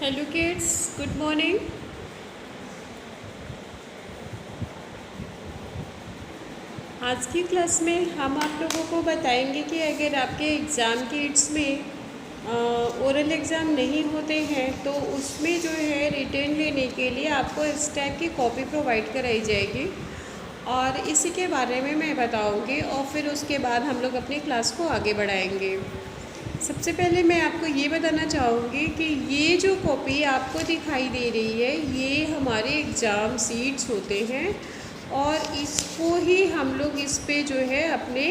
Hello kids, good morning. आज की class में हम आप लोगों को बताएंगे कि अगर आपके एग्ज़ाम किट्स में ओरल एग्ज़ाम नहीं होते हैं तो उसमें जो है रिटर्न लेने के लिए आपको इस टाइप की कॉपी प्रोवाइड कराई जाएगी और इसी के बारे में मैं बताऊंगी और फिर उसके बाद हम लोग अपनी क्लास को आगे बढ़ाएंगे। सबसे पहले मैं आपको ये बताना चाहूँगी कि ये जो कॉपी आपको दिखाई दे रही है ये हमारे एग्ज़ाम सीट्स होते हैं और इसको ही हम लोग इस पे जो है अपने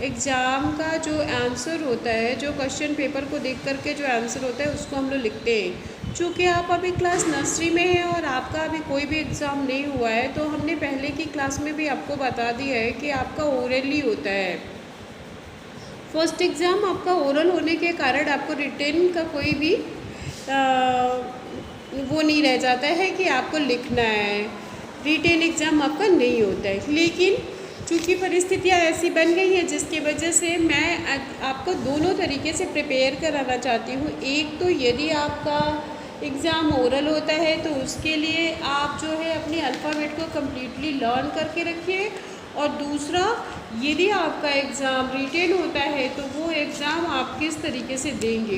एग्ज़ाम का जो आंसर होता है, जो क्वेश्चन पेपर को देख कर के जो आंसर होता है उसको हम लोग लिखते हैं। चूँकि आप अभी क्लास नर्सरी में हैं और आपका अभी कोई भी एग्ज़ाम नहीं हुआ है तो हमने पहले की क्लास में भी आपको बता दिया है कि आपका ओरली होता है। फर्स्ट एग्ज़ाम आपका ओरल होने के कारण आपको रिटन का कोई भी वो नहीं रह जाता है कि आपको लिखना है। रिटन एग्ज़ाम आपका नहीं होता है, लेकिन चूँकि परिस्थितियाँ ऐसी बन गई हैं जिसकी वजह से मैं आपको दोनों तरीके से प्रिपेयर कराना चाहती हूँ। एक तो यदि आपका एग्ज़ाम ओरल होता है तो उसके लिए आप जो है अपनी अल्फ़ाबेट को कम्प्लीटली लर्न करके रखिए, और दूसरा यदि आपका एग्ज़ाम रिटेन होता है तो वो एग्ज़ाम आप किस तरीके से देंगे।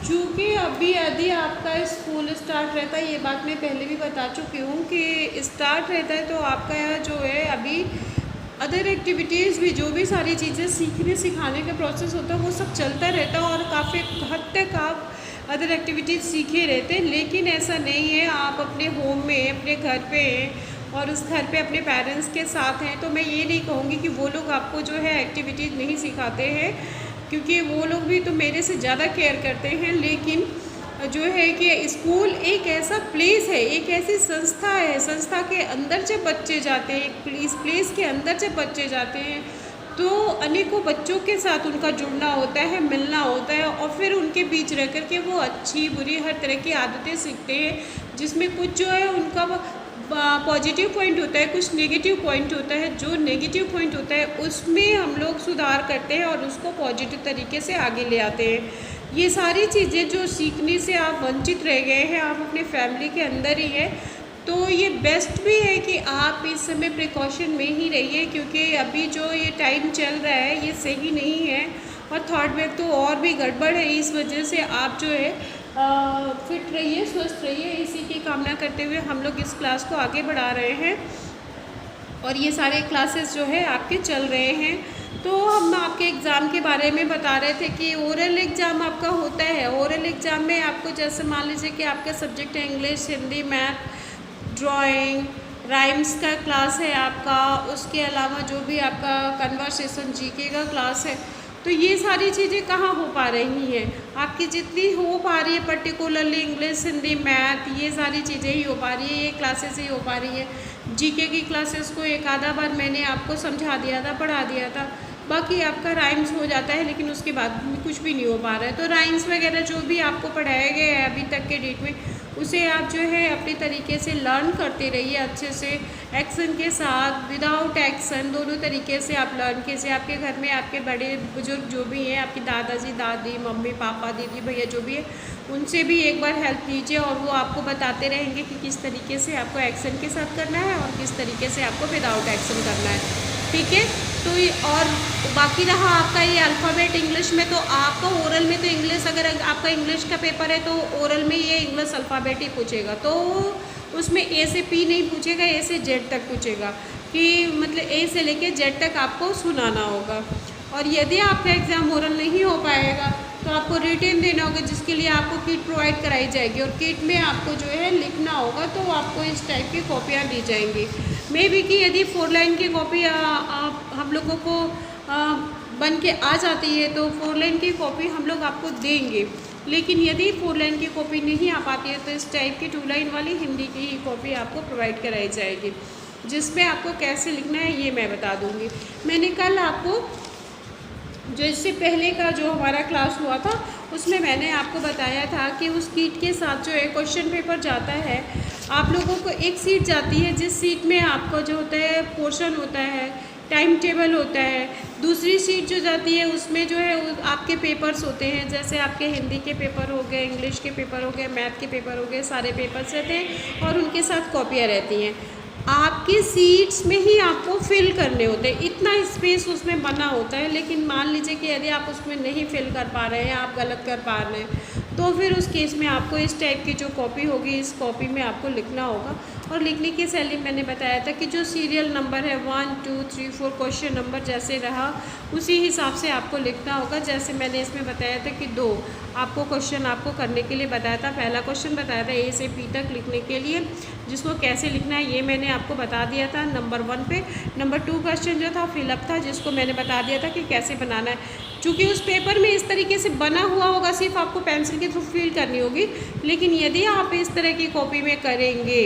चूँकि अभी यदि आपका स्कूल स्टार्ट रहता है, ये बात मैं पहले भी बता चुकी हूँ कि स्टार्ट रहता है तो आपका जो है अभी अदर एक्टिविटीज़ भी, जो भी सारी चीज़ें सीखने सिखाने का प्रोसेस होता है वो सब चलता रहता है और काफ़ी हद तक आप अदर एक्टिविटीज़ सीखे रहते हैं। लेकिन ऐसा नहीं है, आप अपने होम में अपने घर पे और उस घर पे अपने पेरेंट्स के साथ हैं तो मैं ये नहीं कहूँगी कि वो लोग आपको जो है एक्टिविटीज़ नहीं सिखाते हैं, क्योंकि वो लोग भी तो मेरे से ज़्यादा केयर करते हैं। लेकिन जो है कि स्कूल एक ऐसा प्लेस है, एक ऐसी संस्था है, संस्था के अंदर जब बच्चे जाते हैं, इस प्लेस के अंदर जब बच्चे जाते हैं तो अनेकों बच्चों के साथ उनका जुड़ना होता है, मिलना होता है और फिर उनके बीच रह कर के वो अच्छी बुरी हर तरह की आदतें सीखते हैं, जिसमें कुछ जो है उनका पॉजिटिव पॉइंट होता है, कुछ नेगेटिव पॉइंट होता है। जो नेगेटिव पॉइंट होता है उसमें हम लोग सुधार करते हैं और उसको पॉजिटिव तरीके से आगे ले आते हैं। ये सारी चीज़ें जो सीखने से आप वंचित रह गए हैं, आप अपने फैमिली के अंदर ही हैं, तो ये बेस्ट भी है कि आप इस समय प्रिकॉशन में ही रहिए, क्योंकि अभी जो ये टाइम चल रहा है ये सही नहीं है और थर्ड वेव तो और भी गड़बड़ है। इस वजह से आप जो है फिट रहिए, स्वस्थ रहिए। इसी की कामना करते हुए हम लोग इस क्लास को आगे बढ़ा रहे हैं और ये सारे क्लासेस जो है आपके चल रहे हैं। तो हम आपके एग्ज़ाम के बारे में बता रहे थे कि ओरल एग्ज़ाम आपका होता है। ओरल एग्ज़ाम में आपको जैसे मान लीजिए कि आपका सब्जेक्ट है English, Hindi, math, drawing, rhymes का क्लास है आपका, उसके अलावा जो भी आपका कन्वर्सेशन जीके का क्लास है, तो ये सारी चीज़ें कहाँ हो पा रही हैं, आपकी जितनी हो पा रही है पर्टिकुलरली इंग्लिश, हिंदी, मैथ, ये सारी चीज़ें ही हो पा रही है, ये क्लासेस ही हो पा रही है। जीके की क्लासेस को एक आधा बार मैंने आपको समझा दिया था, पढ़ा दिया था, बाकी आपका राइम्स हो जाता है, लेकिन उसके बाद कुछ भी नहीं हो पा रहा है। तो राइम्स वगैरह जो भी आपको पढ़ाया गया है अभी तक के डेट में, उसे आप जो है अपने तरीके से लर्न करते रहिए अच्छे से, एक्शन के साथ, विदाउट एक्शन, दोनों तरीके से आप लर्न कीजिए। आपके घर में आपके बड़े बुजुर्ग जो भी हैं, आपकी दादाजी, दादी, मम्मी, पापा, दीदी, भैया जो भी है, उनसे भी एक बार हेल्प लीजिए और वो आपको बताते रहेंगे कि किस तरीके से आपको एक्शन के साथ करना है और किस तरीके से आपको विदाउट एक्शन करना है। ठीक है, तो और बाकी रहा आपका ये अल्फ़ाबेट इंग्लिश में, तो आपका ओरल में तो इंग्लिश, अगर आपका इंग्लिश का पेपर है तो ओरल में ये इंग्लिश अल्फ़ाबेट ही पूछेगा, तो उसमें ए से पी नहीं पूछेगा, ए से जेड तक पूछेगा, कि मतलब ए से लेके जेड तक आपको सुनाना होगा। और यदि आपका एग्ज़ाम ओरल नहीं हो पाएगा तो आपको रिटन देना होगा, जिसके लिए आपको किट प्रोवाइड कराई जाएगी और किट में आपको जो है लिखना होगा, तो आपको इस टाइप की कॉपियाँ दी जाएंगी। मे बी कि यदि 4 लाइन की कॉपी हम लोगों को बन के आ जाती है तो 4 लाइन की कॉपी हम लोग आपको देंगे, लेकिन यदि 4 लाइन की कॉपी नहीं आ पाती है तो इस टाइप की 2 लाइन वाली हिंदी की ही कॉपी आपको प्रोवाइड कराई जाएगी, जिसमें आपको कैसे लिखना है ये मैं बता दूँगी। मैंने कल आपको जो इससे पहले का जो हमारा क्लास हुआ था उसमें मैंने आपको बताया था कि उस किट के साथ जो है क्वेश्चन पेपर जाता है, आप लोगों को एक सीट जाती है, जिस सीट में आपको जो होता है पोर्शन होता है टाइम टेबल होता है। दूसरी शीट जो जाती है उसमें जो है आपके पेपर्स होते हैं, जैसे आपके हिंदी के पेपर हो गए, इंग्लिश के पेपर हो गए, मैथ के पेपर हो गए, सारे पेपर्स रहते हैं और उनके साथ कॉपियाँ रहती हैं। आपकी सीट्स में ही आपको फिल करने होते हैं, इतना स्पेस उसमें बना होता है। लेकिन मान लीजिए कि यदि आप उसमें नहीं फिल कर पा रहे हैं, आप गलत कर पा रहे हैं, तो फिर उस केस में आपको इस टाइप की जो कॉपी होगी, इस कॉपी में आपको लिखना होगा। और लिखने की शैली मैंने बताया था कि जो सीरियल नंबर है 1 2 3 4 क्वेश्चन नंबर जैसे रहा उसी हिसाब से आपको लिखना होगा। जैसे मैंने इसमें बताया था कि 2 आपको क्वेश्चन आपको करने के लिए बताया था। पहला क्वेश्चन बताया था ए से पी तक लिखने के लिए, जिसको कैसे लिखना है ये मैंने आपको बता दिया था नंबर 1 पे। नंबर 2 क्वेश्चन जो था फिलअप था, जिसको मैंने बता दिया था कि कैसे बनाना है। चूँकि उस पेपर में इस तरीके से बना हुआ होगा, सिर्फ आपको पेंसिल के थ्रू फिल करनी होगी। लेकिन यदि आप इस तरह की कॉपी में करेंगे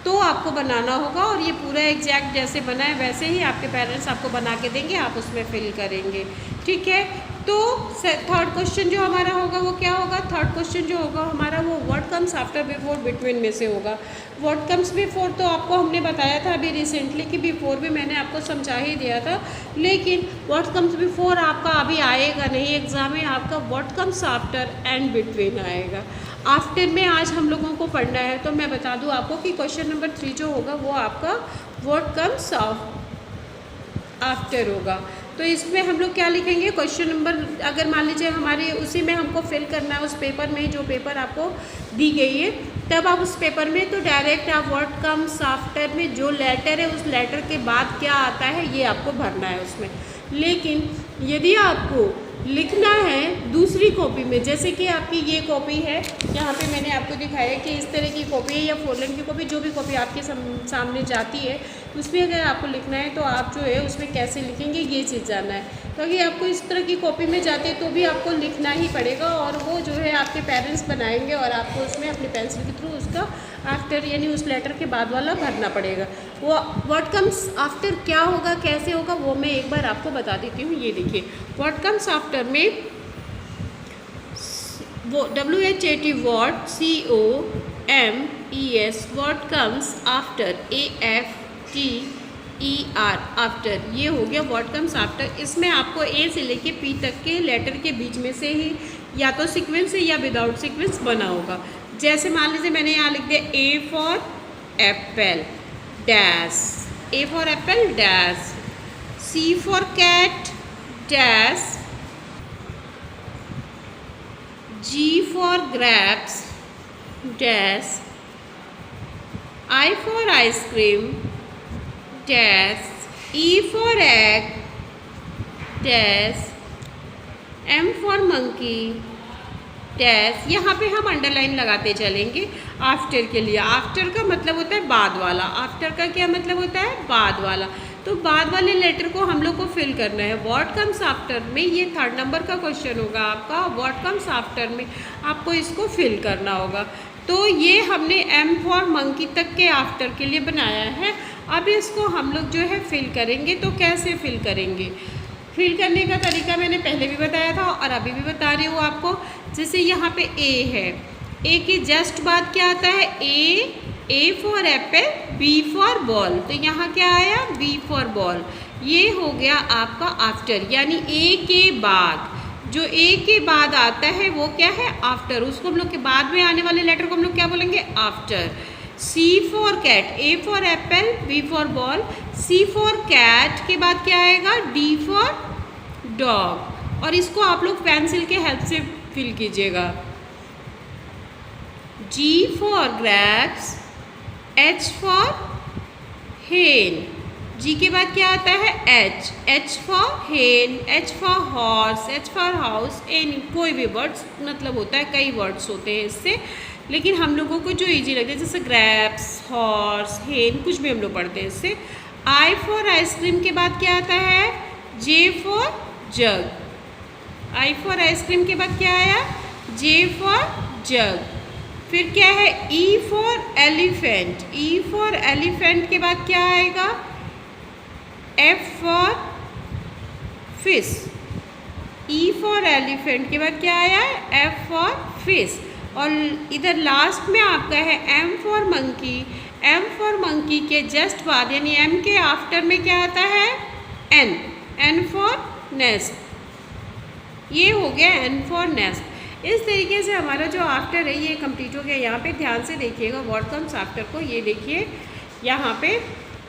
तो आपको बनाना होगा, और ये पूरा एग्जैक्ट जैसे बना है वैसे ही आपके पेरेंट्स आपको बना के देंगे, आप उसमें फिल करेंगे। ठीक है, तो थर्ड क्वेश्चन जो हमारा होगा वो क्या होगा? थर्ड क्वेश्चन जो होगा हमारा वो what comes after, before, between में से होगा। व्हाट कम्स बिफोर तो आपको हमने बताया था अभी रिसेंटली कि बिफोर भी मैंने आपको समझा ही दिया था, लेकिन व्हाट कम्स बिफोर आपका अभी आएगा नहीं एग्ज़ाम में, आपका what comes after and between आएगा। आफ्टर में आज हम लोगों को पढ़ना है, तो मैं बता दूं आपको कि क्वेश्चन नंबर 3 जो होगा वो आपका व्हाट कम्स आफ्टर होगा। तो इसमें हम लोग क्या लिखेंगे? क्वेश्चन नंबर, अगर मान लीजिए हमारे उसी में हमको फिल करना है उस पेपर में, जो पेपर आपको दी गई है, तब आप उस पेपर में तो डायरेक्ट आप व्हाट कम्स आफ्टर में जो लेटर है उस लेटर के बाद क्या आता है ये आपको भरना है उसमें। लेकिन यदि आपको लिखना है दूसरी कॉपी में, जैसे कि आपकी ये कॉपी है, यहाँ पे मैंने आपको दिखाया कि इस तरह की कॉपी है या 4 लाइन की कॉपी, जो भी कॉपी आपके सामने जाती है उसमें अगर आपको लिखना है तो आप जो है उसमें कैसे लिखेंगे ये चीज़ जानना है। तो अगर आपको इस तरह की कॉपी में जाती है तो भी आपको लिखना ही पड़ेगा, और वो जो है आपके पेरेंट्स बनाएंगे और आपको उसमें अपने पेंसिल के थ्रू उसका आफ्टर यानी उस लेटर के बाद वाला भरना पड़ेगा। वो व्हाट कम्स आफ्टर क्या होगा, कैसे होगा, वो मैं एक बार आपको बता देती हूँ। ये देखिए, व्हाट कम्स आफ्टर में वो WHAT what COMES what comes after AFTER after, ये हो गया व्हाट कम्स आफ्टर। इसमें आपको ए से लेके पी तक के लेटर के बीच में से ही या तो सीक्वेंस है या विदाउट सीक्वेंस बना होगा। जैसे मान लीजिए मैंने यहाँ लिख दिया A for apple dash, A for apple dash, C for cat dash, G for grapes dash, I for ice cream dash, E for egg dash, M for monkey dash. यहाँ पे हम अंडरलाइन लगाते चलेंगे आफ्टर के लिए। आफ्टर का मतलब होता है बाद वाला। आफ्टर का क्या मतलब होता है? बाद वाला। तो बाद वाले लेटर को हम लोग को फिल करना है। व्हाट कम्स आफ्टर में ये 3rd नंबर का क्वेश्चन होगा आपका। व्हाट कम्स आफ्टर में आपको इसको फिल करना होगा। तो ये हमने M फॉर मंकी तक के आफ्टर के लिए बनाया है। अब इसको हम लोग जो है फिल करेंगे। तो कैसे फिल करेंगे? फिल करने का तरीका मैंने पहले भी बताया था और अभी भी बता रही हूँ आपको। जैसे यहाँ पे A है, A के जस्ट बाद क्या आता है? A for apple, B for ball. तो यहाँ क्या आया? B for ball. ये हो गया आपका आफ्टर, यानी A के बाद। जो A के बाद आता है वो क्या है? आफ्टर। उसको हम लोग के बाद में आने वाले लेटर को हम लोग क्या बोलेंगे? After. C for cat, A for apple, B for ball, C for cat के बाद क्या आएगा? D for dog. और इसको आप लोग पेंसिल के हेल्प से फिल कीजिएगा। G for grapes, H for हेन। G के बाद क्या आता है? H फॉर हेन, H for horse, H for house. Any कोई भी वर्ड्स मतलब होता है, कई वर्ड्स होते हैं इससे, लेकिन हम लोगों को जो इजी लगता है जैसे ग्रेप्स, हॉर्स, हेन, कुछ भी हम लोग पढ़ते हैं इससे। I फॉर आइसक्रीम के बाद क्या आता है? J for jug. I for ice cream के बाद क्या आया? J for jug. फिर क्या है? E for elephant, E for elephant के बाद क्या आएगा? F for fish. E for elephant के बाद क्या आया? F for fish. और इधर लास्ट में आपका है M for monkey, M for monkey के जस्ट बाद यानी M के आफ्टर में क्या आता है? N, N for nest. ये हो गया N फॉर नेस्ट। इस तरीके से हमारा जो आफ्टर है ये कंप्लीट हो गया। यहाँ पे ध्यान से देखिएगा व्हाट कम्स आफ्टर को। ये देखिए यहाँ पे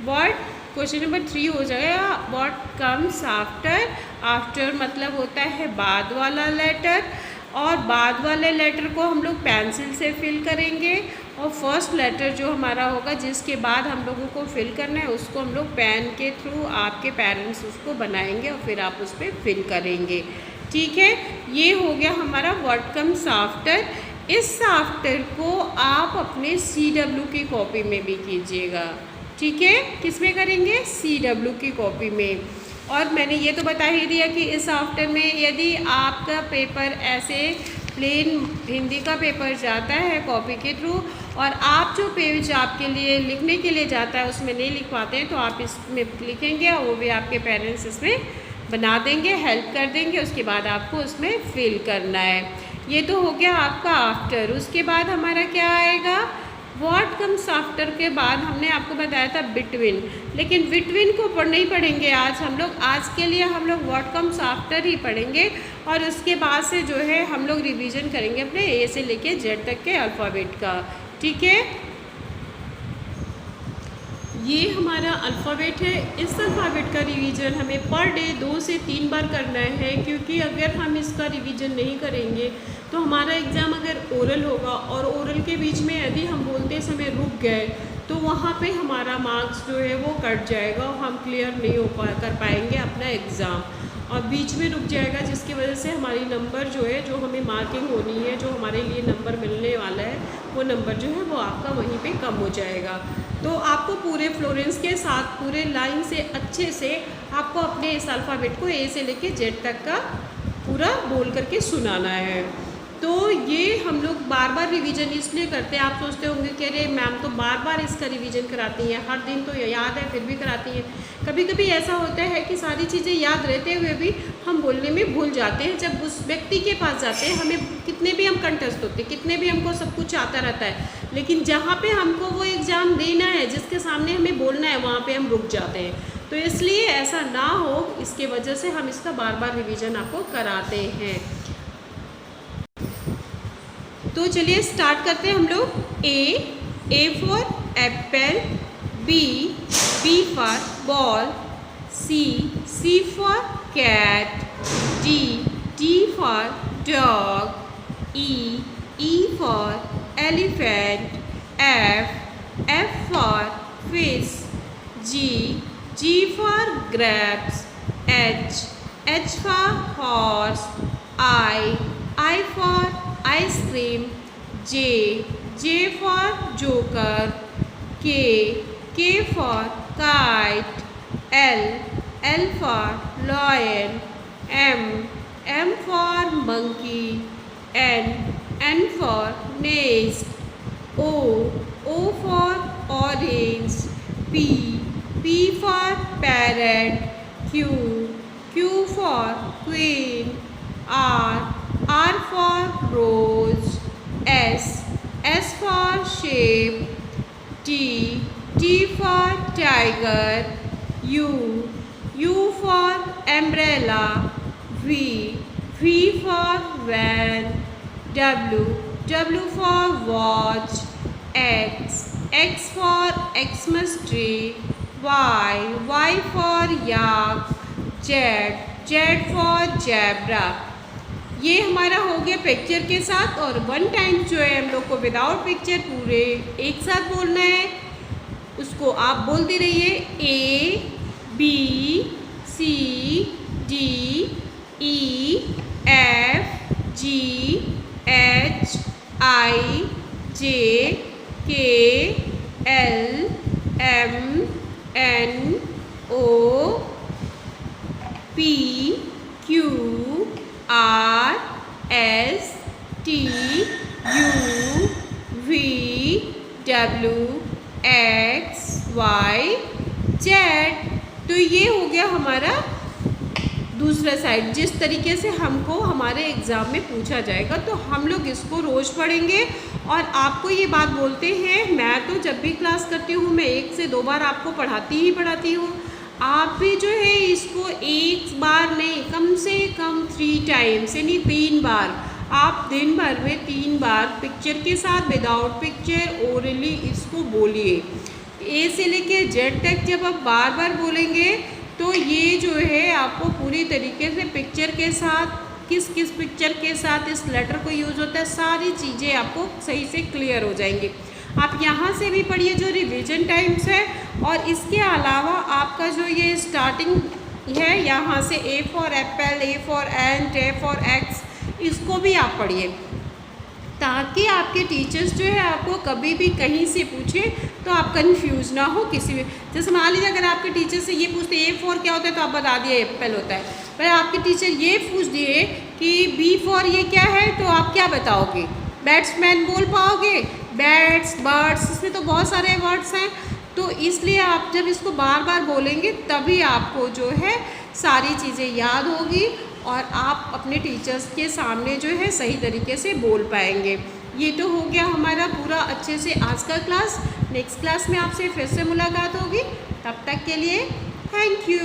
व्हाट, क्वेश्चन नंबर 3 हो जाएगा व्हाट कम्स आफ्टर। आफ्टर मतलब होता है बाद वाला लेटर, और बाद वाले लेटर को हम लोग पेंसिल से फिल करेंगे, और फर्स्ट लेटर जो हमारा होगा जिसके बाद हम लोगों को फिल करना है उसको हम लोग पेन के थ्रू, आपके पेरेंट्स उसको बनाएंगे और फिर आप उस पर फिल करेंगे। ठीक है, ये हो गया हमारा व्हाट कम्स आफ्टर। इस आफ्टर को आप अपने CW की कॉपी में भी कीजिएगा। ठीक है, किस में करेंगे? CW की कॉपी में। और मैंने ये तो बता ही दिया कि इस आफ्टर में यदि आपका पेपर ऐसे प्लेन हिंदी का पेपर जाता है कॉपी के थ्रू, और आप जो पेज आपके लिए लिखने के लिए जाता है उसमें नहीं लिख पाते हैं, तो आप इसमें लिखेंगे और वो भी आपके पेरेंट्स इसमें बना देंगे, हेल्प कर देंगे। उसके बाद आपको उसमें फिल करना है। ये तो हो गया आपका आफ्टर। उसके बाद हमारा क्या आएगा? व्हाट कम्स आफ्टर के बाद हमने आपको बताया था बिटवीन, लेकिन बिटवीन को नहीं पढ़ेंगे आज हम लोग। आज के लिए हम लोग व्हाट कम्स आफ्टर ही पढ़ेंगे, और उसके बाद से जो है हम लोग रिवीजन करेंगे अपने A से लेके Z तक के अल्फ़ाबेट का। ठीक है, ये हमारा अल्फ़ाबेट है। इस अल्फ़ाबेट का रिवीजन हमें पर डे 2 से 3 बार करना है, क्योंकि अगर हम इसका रिवीजन नहीं करेंगे तो हमारा एग्ज़ाम अगर ओरल होगा और ओरल के बीच में यदि हम बोलते समय रुक गए तो वहाँ पे हमारा मार्क्स जो है वो कट जाएगा और हम क्लियर नहीं कर पाएंगे अपना एग्ज़ाम, और बीच में रुक जाएगा, जिसकी वजह से हमारी नंबर जो है, जो हमें मार्किंग होनी है, जो हमारे लिए नंबर मिलने वाला है, वो नंबर जो है वो आपका वहीं पे कम हो जाएगा। तो आपको पूरे फ्लोरेंस के साथ पूरे लाइन से अच्छे से आपको अपने इस अल्फ़ाबेट को A से लेके Z तक का पूरा बोल करके सुनाना है। तो ये हम लोग बार बार रिवीजन इसलिए करते हैं। आप सोचते होंगे कि अरे मैम तो बार बार इसका रिवीजन कराती हैं, हर दिन तो याद है फिर भी कराती हैं। कभी कभी ऐसा होता है कि सारी चीज़ें याद रहते हुए भी हम बोलने में भूल जाते हैं। जब उस व्यक्ति के पास जाते हैं, हमें कितने भी हम कंटेस्ट होते हैं, कितने भी हमको सब कुछ आता रहता है, लेकिन जहाँ पे हमको वो एग्ज़ाम देना है, जिसके सामने हमें बोलना है, वहाँ पे हम रुक जाते हैं। तो इसलिए ऐसा ना हो, इसके वजह से हम इसका बार बार रिवीजन आपको कराते हैं। तो चलिए स्टार्ट करते हैं हम लोग। A for apple, B for ball, C for cat, D for dog, E for elephant, F for fish, G for grapes, H for horse, I for ice cream, J for joker, K for kite, L for lion, M for monkey, N for nest, O for orange, P for parrot, Q for queen, R for rose, S for sheep, T for tiger, U for umbrella, V for van, W for watch, X for Xmas tree, Y for yak, Z for zebra। ये हमारा हो गया picture के साथ, और 1 time जो है हम लोग को विदाउट पिक्चर पूरे एक साथ बोलना है। उसको आप बोलते रहिए A B C D E F G H I J K L M N O P Q R S T U V W X Y Z। तो ये हो गया हमारा दूसरा साइड जिस तरीके से हमको हमारे एग्ज़ाम में पूछा जाएगा, तो हम लोग इसको रोज़ पढ़ेंगे। और आपको ये बात बोलते हैं, मैं तो जब भी क्लास करती हूँ मैं 1 से 2 बार आपको पढ़ाती हूँ। आप भी जो है इसको 1 बार नहीं, कम से कम 3 टाइम्स यानी 3 बार आप दिन भर में 3 बार पिक्चर के साथ विदाउट पिक्चर ओरली इसको बोलिए। ए से लेके जेड तक जब आप बार बार बोलेंगे तो ये जो है आपको पूरी तरीके से पिक्चर के साथ, किस किस पिक्चर के साथ इस लेटर को यूज़ होता है, सारी चीज़ें आपको सही से क्लियर हो जाएंगी। आप यहाँ से भी पढ़िए जो रिवीजन टाइम्स है, और इसके अलावा आपका जो ये स्टार्टिंग है यहाँ से A for Apple, A for ant, A for x, इसको भी आप पढ़िए, ताकि आपके टीचर्स जो है आपको कभी भी कहीं से पूछे तो आप कंफ्यूज ना हो किसी भी। जैसे मान लीजिए अगर आपके टीचर से ये पूछते ए फॉर क्या होता है तो आप बता दिए एप्पल होता है, पर आपके टीचर ये पूछ दिए कि बी फॉर ये क्या है, तो आप क्या बताओगे? बैट्समैन बोल पाओगे? बैट्स, बर्ड्स, इसमें तो बहुत सारे वर्ड्स हैं। तो इसलिए आप जब इसको बार बार बोलेंगे तभी आपको जो है सारी चीज़ें याद होगी और आप अपने टीचर्स के सामने जो है सही तरीके से बोल पाएंगे। ये तो हो गया हमारा पूरा अच्छे से आज का क्लास। नेक्स्ट क्लास में आपसे फिर से मुलाकात होगी, तब तक के लिए थैंक यू।